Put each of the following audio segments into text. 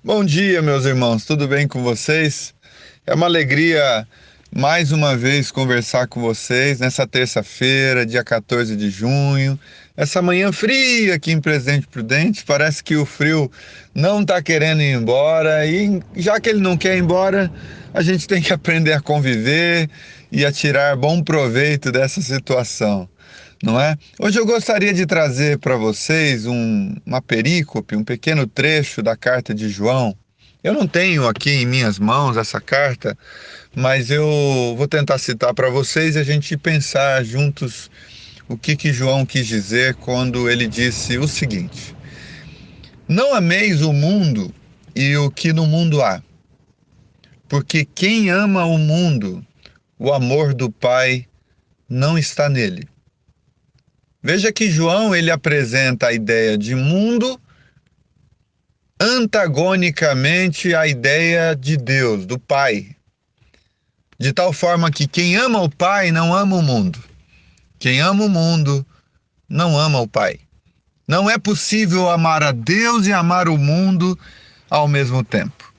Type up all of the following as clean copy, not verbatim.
Bom dia, meus irmãos, tudo bem com vocês? É uma alegria mais uma vez conversar com vocês nessa terça-feira, dia 14 de junho. Essa manhã fria aqui em Presidente Prudente, parece que o frio não está querendo ir embora e já que ele não quer ir embora, a gente tem que aprender a conviver e a tirar bom proveito dessa situação. Não é? Hoje eu gostaria de trazer para vocês uma perícope, um pequeno trecho da carta de João. Eu não tenho aqui em minhas mãos essa carta, mas eu vou tentar citar para vocês e a gente pensar juntos o que João quis dizer quando ele disse o seguinte: Não ameis o mundo e o que no mundo há, porque quem ama o mundo, o amor do Pai não está nele. Veja que João ele apresenta a ideia de mundo antagonicamente à ideia de Deus, do Pai. De tal forma que quem ama o Pai não ama o mundo. Quem ama o mundo não ama o Pai. Não é possível amar a Deus e amar o mundo ao mesmo tempo.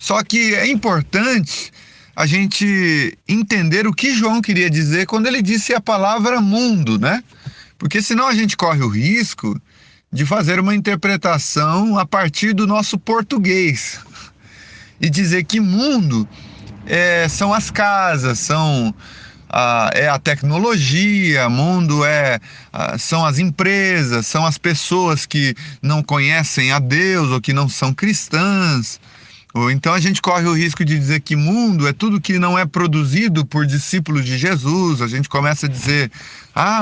Só que é importante a gente entender o que João queria dizer quando ele disse a palavra mundo, né? Porque senão a gente corre o risco de fazer uma interpretação a partir do nosso português e dizer que mundo são as casas, é a tecnologia, mundo são as empresas, são as pessoas que não conhecem a Deus ou que não são cristãs. Ou então a gente corre o risco de dizer que mundo é tudo que não é produzido por discípulos de Jesus. A gente começa a dizer,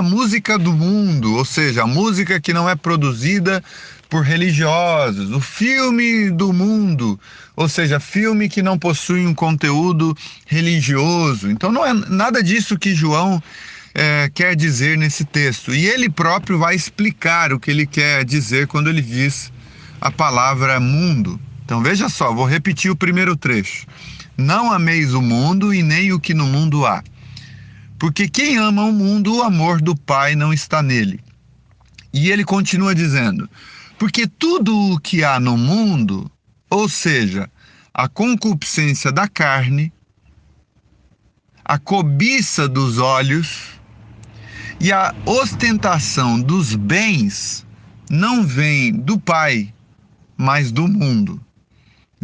música do mundo, ou seja, a música que não é produzida por religiosos, o filme do mundo, ou seja, filme que não possui um conteúdo religioso. Então não é nada disso que João quer dizer nesse texto. E ele próprio vai explicar o que ele quer dizer quando ele diz a palavra mundo. Então veja só, vou repetir o primeiro trecho. Não ameis o mundo e nem o que no mundo há. Porque quem ama o mundo, o amor do Pai não está nele. E ele continua dizendo, porque tudo o que há no mundo, ou seja, a concupiscência da carne, a cobiça dos olhos e a ostentação dos bens, não vem do Pai, mas do mundo.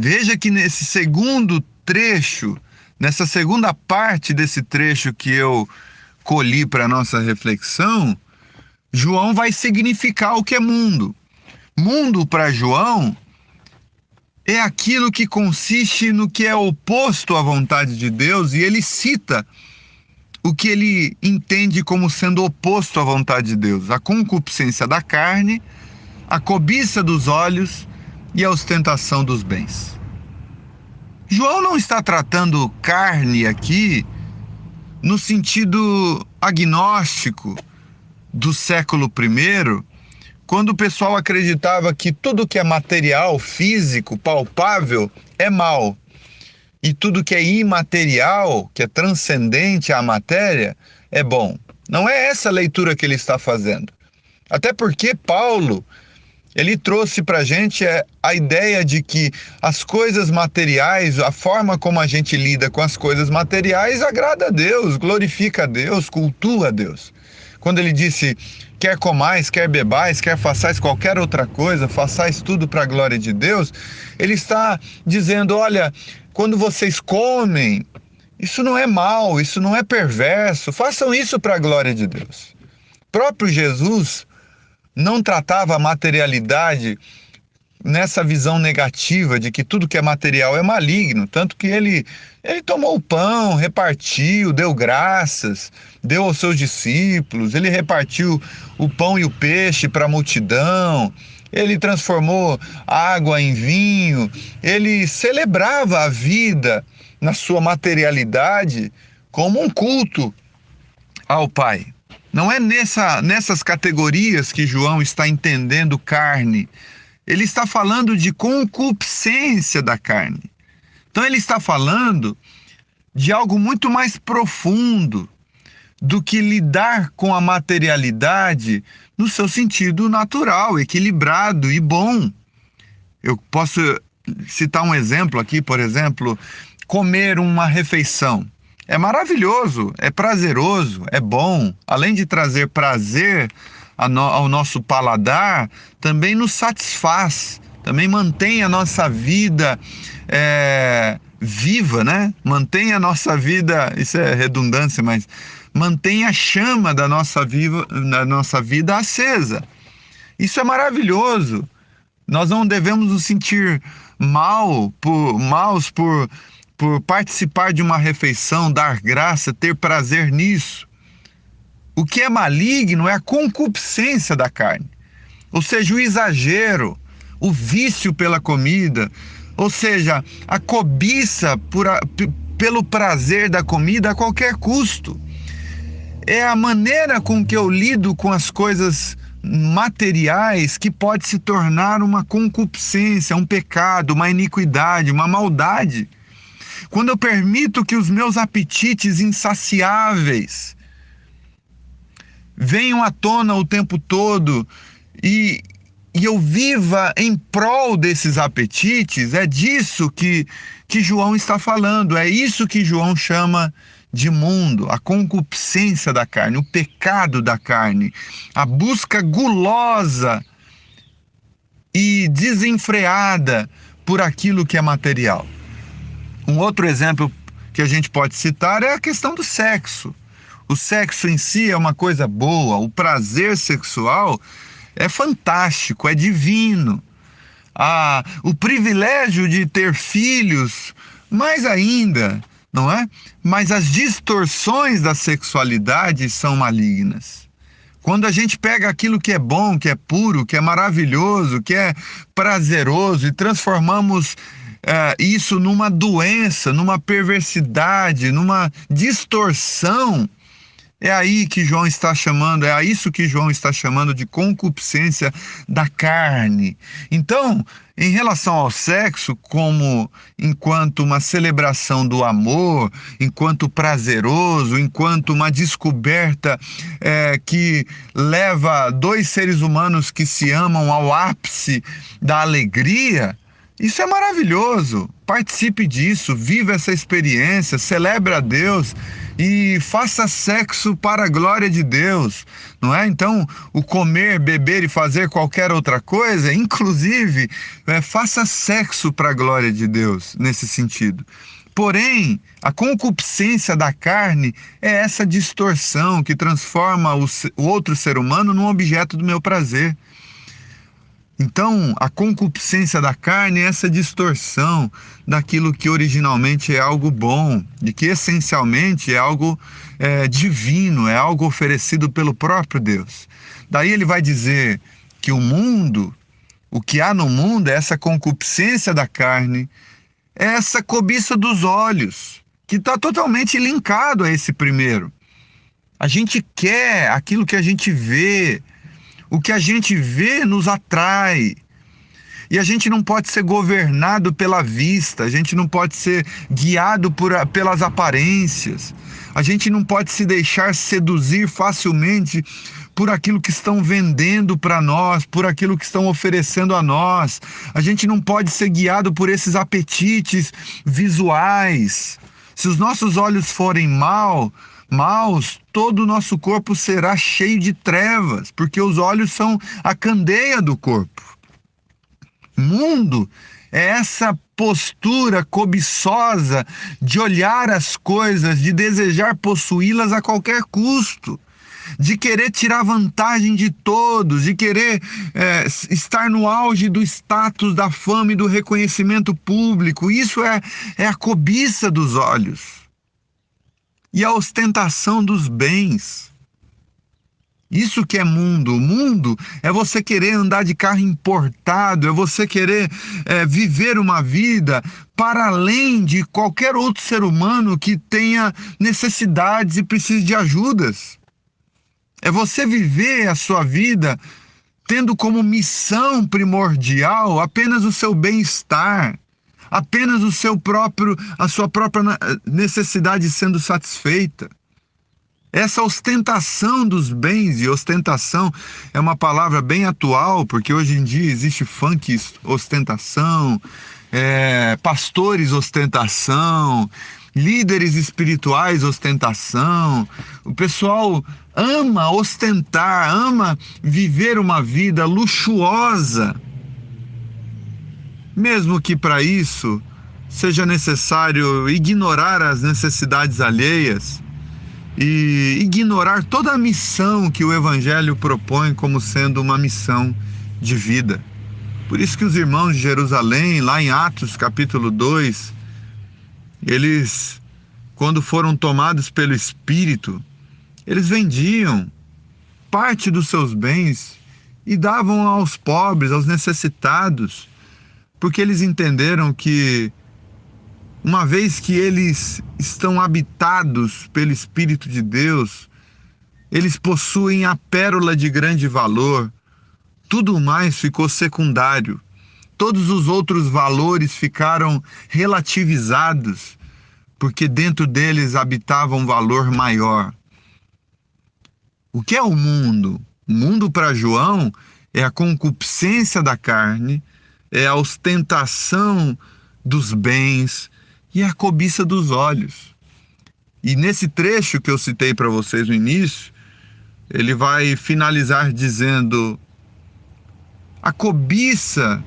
Veja que nesse segundo trecho, nessa segunda parte desse trecho que eu colhi para a nossa reflexão, João vai significar o que é mundo. Mundo para João é aquilo que consiste no que é oposto à vontade de Deus, e ele cita o que ele entende como sendo oposto à vontade de Deus: a concupiscência da carne, a cobiça dos olhos e a ostentação dos bens. João não está tratando carne aqui no sentido agnóstico do século I, quando o pessoal acreditava que tudo que é material, físico, palpável, é mal. E tudo que é imaterial, que é transcendente à matéria, é bom. Não é essa a leitura que ele está fazendo. Até porque Paulo, ele trouxe para a gente a ideia de que as coisas materiais, a forma como a gente lida com as coisas materiais, agrada a Deus, glorifica a Deus, cultua a Deus. Quando ele disse, quer comais, quer bebais, quer façais qualquer outra coisa, façais tudo para a glória de Deus, ele está dizendo, olha, quando vocês comem, isso não é mal, isso não é perverso, façam isso para a glória de Deus. O próprio Jesus não tratava a materialidade nessa visão negativa de que tudo que é material é maligno, tanto que ele tomou o pão, repartiu, deu graças, deu aos seus discípulos, ele repartiu o pão e o peixe para a multidão, ele transformou água em vinho, ele celebrava a vida na sua materialidade como um culto ao Pai. Não é nessas categorias que João está entendendo carne. Ele está falando de concupiscência da carne. Então ele está falando de algo muito mais profundo do que lidar com a materialidade no seu sentido natural, equilibrado e bom. Eu posso citar um exemplo aqui, por exemplo, comer uma refeição. É maravilhoso, é prazeroso, é bom. Além de trazer prazer ao nosso paladar, também nos satisfaz, também mantém a nossa vida viva, né? Mantém a nossa vida, isso é redundância, mas mantém a chama da nossa vida acesa. Isso é maravilhoso. Nós não devemos nos sentir maus por participar de uma refeição, dar graça, ter prazer nisso. O que é maligno é a concupiscência da carne, ou seja, o exagero, o vício pela comida, ou seja, a cobiça pelo prazer da comida a qualquer custo. É a maneira com que eu lido com as coisas materiais que pode se tornar uma concupiscência, um pecado, uma iniquidade, uma maldade. Quando eu permito que os meus apetites insaciáveis venham à tona o tempo todo e eu viva em prol desses apetites, é disso que João está falando, é isso que João chama de mundo, a concupiscência da carne, o pecado da carne, a busca gulosa e desenfreada por aquilo que é material. Um outro exemplo que a gente pode citar é a questão do sexo. O sexo em si é uma coisa boa, o prazer sexual é fantástico, é divino. O privilégio de ter filhos, mais ainda, não é? Mas as distorções da sexualidade são malignas. Quando a gente pega aquilo que é bom, que é puro, que é maravilhoso, que é prazeroso e transformamos isso numa doença, numa perversidade, numa distorção, é aí que João está chamando, é a isso que João está chamando de concupiscência da carne. Então, em relação ao sexo, enquanto uma celebração do amor, enquanto prazeroso, enquanto uma descoberta que leva dois seres humanos que se amam ao ápice da alegria, isso é maravilhoso. Participe disso, viva essa experiência, celebre a Deus e faça sexo para a glória de Deus, não é? Então, o comer, beber e fazer qualquer outra coisa, inclusive, faça sexo para a glória de Deus, nesse sentido. Porém, a concupiscência da carne é essa distorção que transforma o outro ser humano num objeto do meu prazer. Então, a concupiscência da carne é essa distorção daquilo que originalmente é algo bom, e que essencialmente é algo divino, é algo oferecido pelo próprio Deus. Daí ele vai dizer que o que há no mundo é essa concupiscência da carne, é essa cobiça dos olhos, que está totalmente linkado a esse primeiro. A gente quer aquilo que a gente vê. O que a gente vê nos atrai. E a gente não pode ser governado pela vista, a gente não pode ser guiado pelas aparências, a gente não pode se deixar seduzir facilmente por aquilo que estão vendendo para nós, por aquilo que estão oferecendo a nós. A gente não pode ser guiado por esses apetites visuais. Se os nossos olhos forem maus, todo o nosso corpo será cheio de trevas, porque os olhos são a candeia do corpo. Mundo é essa postura cobiçosa de olhar as coisas, de desejar possuí-las a qualquer custo, de querer tirar vantagem de todos, de querer estar no auge do status, da fama e do reconhecimento público. Isso é a cobiça dos olhos. E a ostentação dos bens. Isso que é mundo. O mundo é você querer andar de carro importado, é você querer viver uma vida para além de qualquer outro ser humano que tenha necessidades e precise de ajudas. É você viver a sua vida tendo como missão primordial apenas o seu bem-estar, apenas a sua própria necessidade sendo satisfeita. Essa ostentação dos bens, e ostentação é uma palavra bem atual, porque hoje em dia existe funk ostentação, pastores ostentação, líderes espirituais ostentação. O pessoal ama ostentar, ama viver uma vida luxuosa, mesmo que para isso seja necessário ignorar as necessidades alheias e ignorar toda a missão que o Evangelho propõe como sendo uma missão de vida. Por isso que os irmãos de Jerusalém, lá em Atos capítulo 2, eles, quando foram tomados pelo Espírito, eles vendiam parte dos seus bens e davam aos pobres, aos necessitados, porque eles entenderam que, uma vez que eles estão habitados pelo Espírito de Deus, eles possuem a pérola de grande valor. Tudo mais ficou secundário. Todos os outros valores ficaram relativizados, porque dentro deles habitava um valor maior. O que é o mundo? O mundo para João é a concupiscência da carne, é a ostentação dos bens e a cobiça dos olhos. E nesse trecho que eu citei para vocês no início, ele vai finalizar dizendo: a cobiça,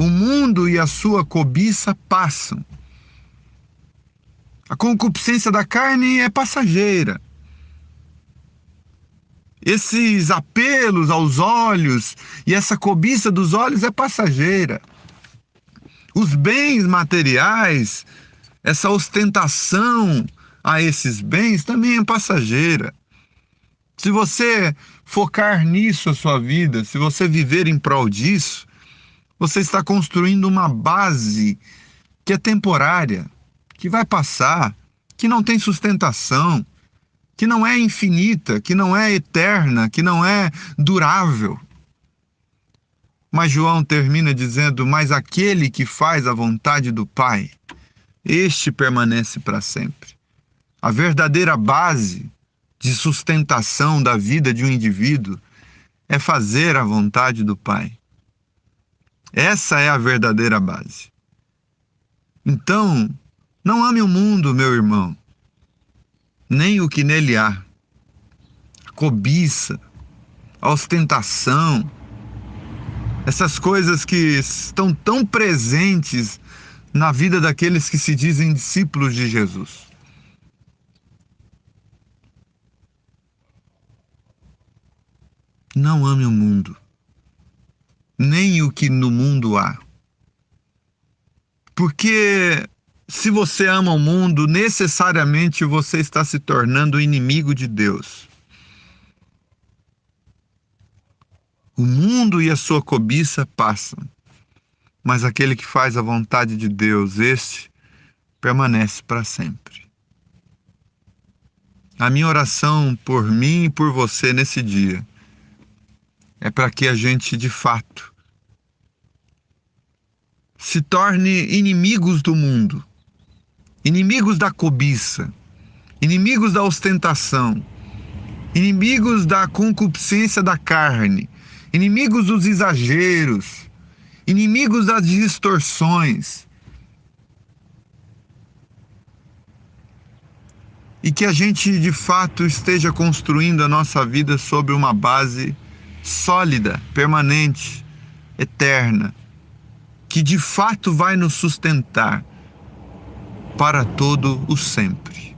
o mundo e a sua cobiça passam. A concupiscência da carne é passageira. Esses apelos aos olhos e essa cobiça dos olhos é passageira. Os bens materiais, essa ostentação a esses bens também é passageira. Se você focar nisso a sua vida, se você viver em prol disso, você está construindo uma base que é temporária, que vai passar, que não tem sustentação, que não é infinita, que não é eterna, que não é durável. Mas João termina dizendo: mas aquele que faz a vontade do Pai, este permanece para sempre. A verdadeira base de sustentação da vida de um indivíduo é fazer a vontade do Pai. Essa é a verdadeira base. Então, não ame o mundo, meu irmão, nem o que nele há. A cobiça, a ostentação, essas coisas que estão tão presentes na vida daqueles que se dizem discípulos de Jesus. Não ame o mundo, nem o que no mundo há. Porque se você ama o mundo, necessariamente você está se tornando inimigo de Deus. O mundo e a sua cobiça passam, mas aquele que faz a vontade de Deus, esse permanece para sempre. A minha oração por mim e por você nesse dia é para que a gente, de fato, se torne inimigos do mundo, inimigos da cobiça, inimigos da ostentação, inimigos da concupiscência da carne, inimigos dos exageros, inimigos das distorções. E que a gente, de fato, esteja construindo a nossa vida sobre uma base sólida, permanente, eterna, que de fato vai nos sustentar para todo o sempre.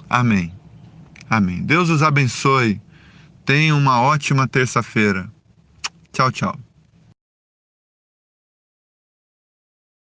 Amém. Amém. Deus os abençoe. Tenha uma ótima terça-feira. Tchau, tchau.